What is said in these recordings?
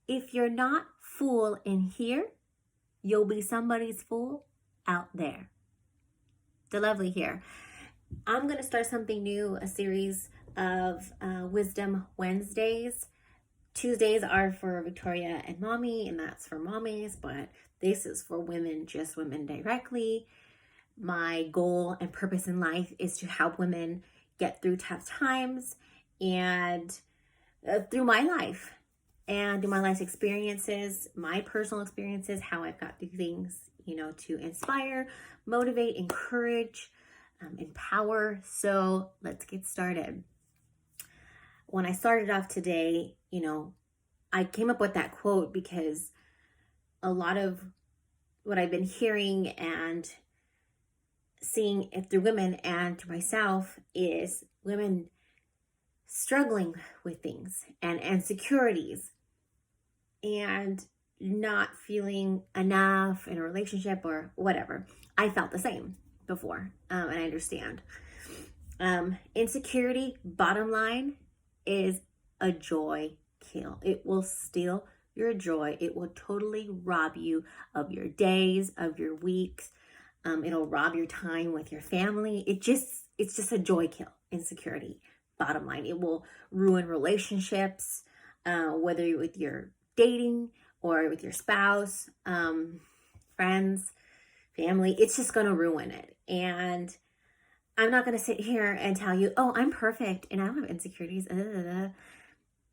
if you're not full in here, you'll be somebody's fool out there. The lovely here. I'm going to start something new, a series of Wisdom Wednesdays. Tuesdays are for Victoria and Mommy, and that's for mommies, but this is for women, just women directly. My goal and purpose in life is to help women get through tough times and through my life and through my life's experiences, my personal experiences, how I've got through things, to inspire, motivate, encourage, empower. So let's get started. When I started off today, I came up with that quote because a lot of what I've been hearing and seeing through women and through myself is women struggling with things and insecurities and not feeling enough in a relationship or whatever. I felt the same before, and I understand. Insecurity, bottom line, is a joy kill. It will steal your joy. It will totally rob you of your days, of your weeks. It'll rob your time with your family. It's just a joy kill, insecurity, bottom line. It will ruin relationships, whether you're with your dating or with your spouse, friends, family. It's just going to ruin it. And I'm not going to sit here and tell you, oh, I'm perfect and I don't have insecurities.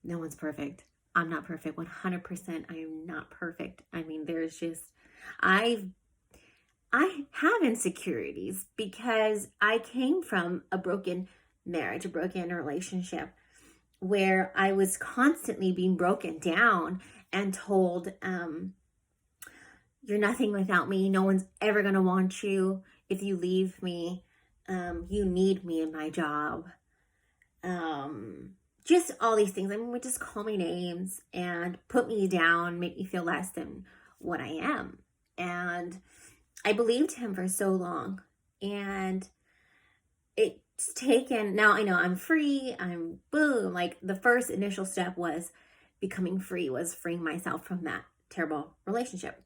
No one's perfect. I'm not perfect. 100%. I am not perfect. I mean, there's just, I have insecurities because I came from a broken marriage, a broken relationship where I was constantly being broken down and told, you're nothing without me. No one's ever going to want you if you leave me. You need me in my job. Just all these things. I mean, would just call me names and put me down, make me feel less than what I am. And I believed him for so long. And it's taken, now I know I'm free. I'm boom. Like the first initial step was becoming free, was freeing myself from that terrible relationship.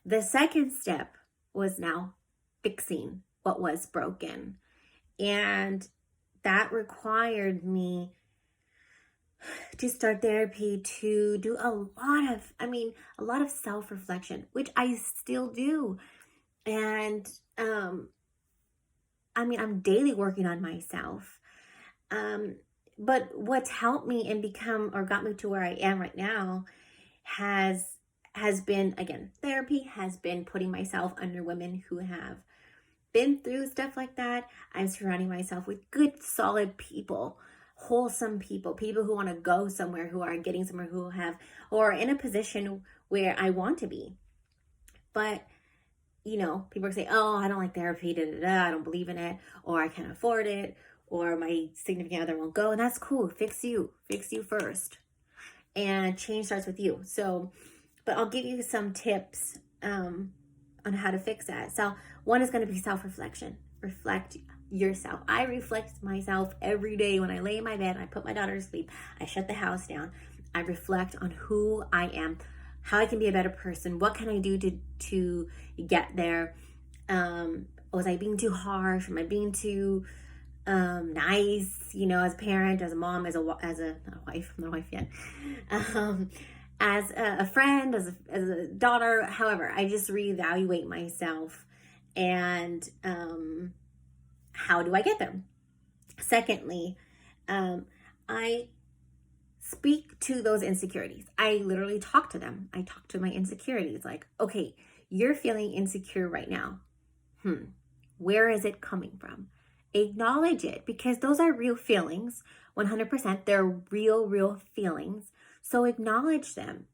The second step was now fixing what was broken. And that required me to start therapy, to do a lot of self-reflection, which I still do. And I'm daily working on myself. But what's helped me and got me to where I am right now has been, again, therapy, has been putting myself under women who have been through stuff like that. I'm surrounding myself with good, solid people, wholesome people who want to go somewhere, who are getting somewhere, who are in a position where I want to be. But, people say, oh, I don't like therapy, I don't believe in it, or I can't afford it, or my significant other won't go. And that's cool. Fix you first. And change starts with you. So, but I'll give you some tips on how to fix that. So one is going to be self-reflection. Reflect yourself. I reflect myself every day when I lay in my bed, I put my daughter to sleep, I shut the house down. I reflect on who I am, how I can be a better person. What can I do to get there? Was I being too harsh? Am I being too nice? As a parent, as a mom, as a wife. I'm not a wife yet. As a friend, as a daughter. However, I just reevaluate myself and how do I get there? Secondly, I speak to those insecurities. I literally talk to them. I talk to my insecurities like, okay, you're feeling insecure right now. Where is it coming from? Acknowledge it, because those are real feelings. 100%. They're real feelings. So acknowledge them.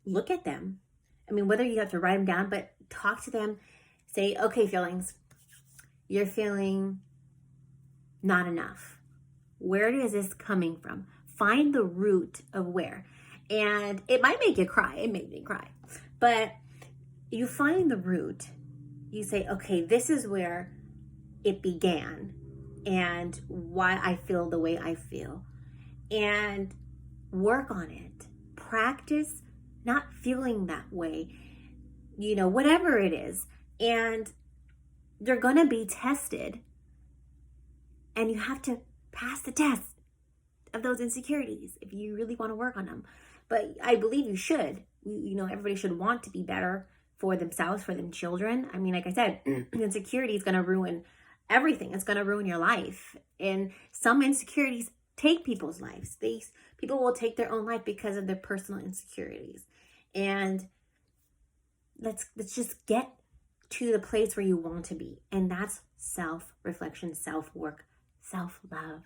Look at them. I mean, whether you have to write them down, but talk to them. Say, okay, feelings, you're feeling not enough. Where is this coming from? Find the root of where. And it might make you cry. It made me cry. But you find the root. You say, okay, this is where it began and why I feel the way I feel. And work on it. Practice not feeling that way, whatever it is. And you're going to be tested, and you have to pass the test of those insecurities if you really want to work on them. But I believe you should. Everybody should want to be better for themselves, for them children. I mean, like I said, insecurity is going to ruin everything. It's going to ruin your life. And some insecurities take people's lives. People will take their own life because of their personal insecurities. And let's just get to the place where you want to be. And that's self-reflection, self-work, self-love.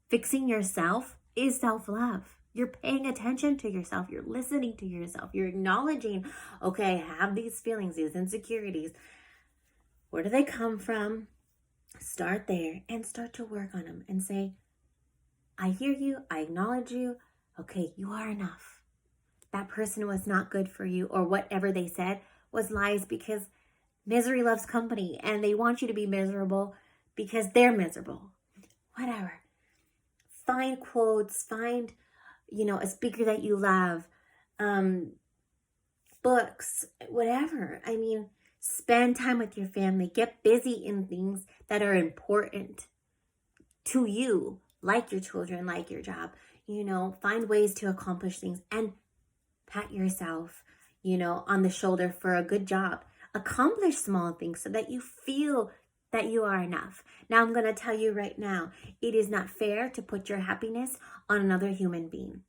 Fixing yourself is self-love. You're paying attention to yourself. You're listening to yourself. You're acknowledging, okay, I have these feelings, these insecurities. Where do they come from? Start there and start to work on them and say, I hear you. I acknowledge you. Okay, you are enough. That person was not good for you, or whatever they said was lies, because misery loves company and they want you to be miserable because they're miserable. Whatever. Find quotes, find, a speaker that you love, books, whatever. I mean, spend time with your family. Get busy in things that are important to you, like your children, like your job. Find ways to accomplish things, and pat yourself, on the shoulder for a good job. Accomplish small things so that you feel that you are enough. Now, I'm going to tell you right now, it is not fair to put your happiness on another human being.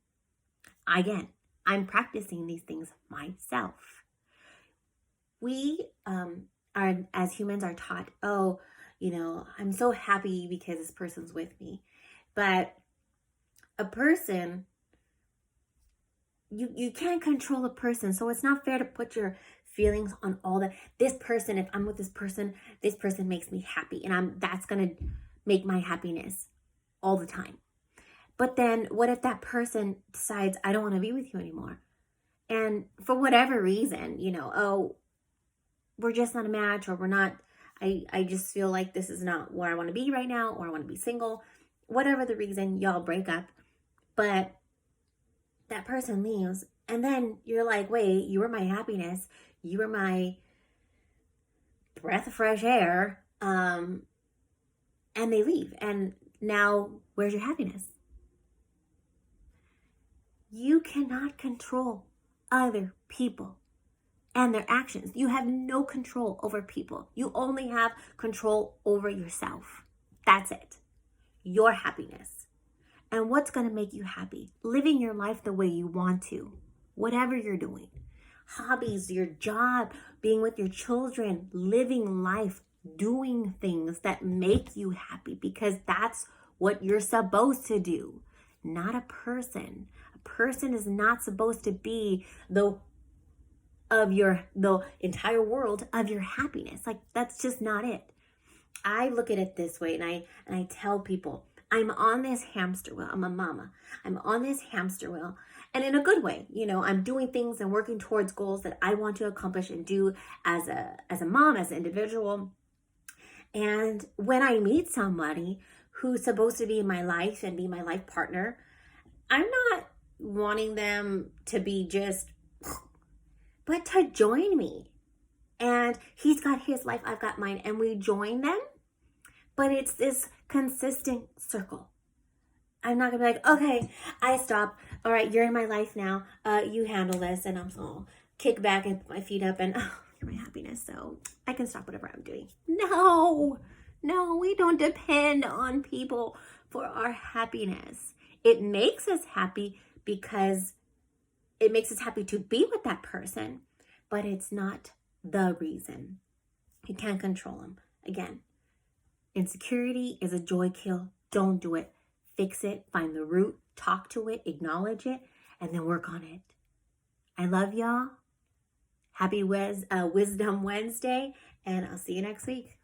Again, I'm practicing these things myself. We as humans are taught, I'm so happy because this person's with me. But a person, you can't control a person. So it's not fair to put your feelings on all that. This person, if I'm with this person makes me happy, and that's going to make my happiness all the time. But then what if that person decides, I don't want to be with you anymore? And for whatever reason, we're just not a match, or we're not, I just feel like this is not where I want to be right now, or I want to be single. Whatever the reason, y'all break up. But that person leaves, and then you're like, wait, you were my happiness. You were my breath of fresh air. And they leave. And now, where's your happiness? You cannot control other people and their actions. You have no control over people. You only have control over yourself. That's it. Your happiness. And what's going to make you happy? Living your life the way you want to. Whatever you're doing. Hobbies, your job, being with your children, living life, doing things that make you happy, because that's what you're supposed to do. Not a person. A person is not supposed to be the entire world of your happiness. Like, that's just not it. I look at it this way, and I tell people, I'm on this hamster wheel. I'm a mama. I'm on this hamster wheel, and in a good way. I'm doing things and working towards goals that I want to accomplish and do as a mom, as an individual. And when I meet somebody who's supposed to be in my life and be my life partner, I'm not wanting them to be just, but to join me. And he's got his life, I've got mine, and we join them. But it's this consistent circle. I'm not gonna be like, okay, I stop. All right, you're in my life now. You handle this, and I'm gonna kick back and put my feet up, and you're my happiness, so I can stop whatever I'm doing. No, we don't depend on people for our happiness. It makes us happy because it makes us happy to be with that person, but it's not the reason. You can't control them. Again, insecurity is a joy kill. Don't do it. Fix it. Find the root. Talk to it. Acknowledge it. And then work on it. I love y'all. Happy Wisdom Wednesday. And I'll see you next week.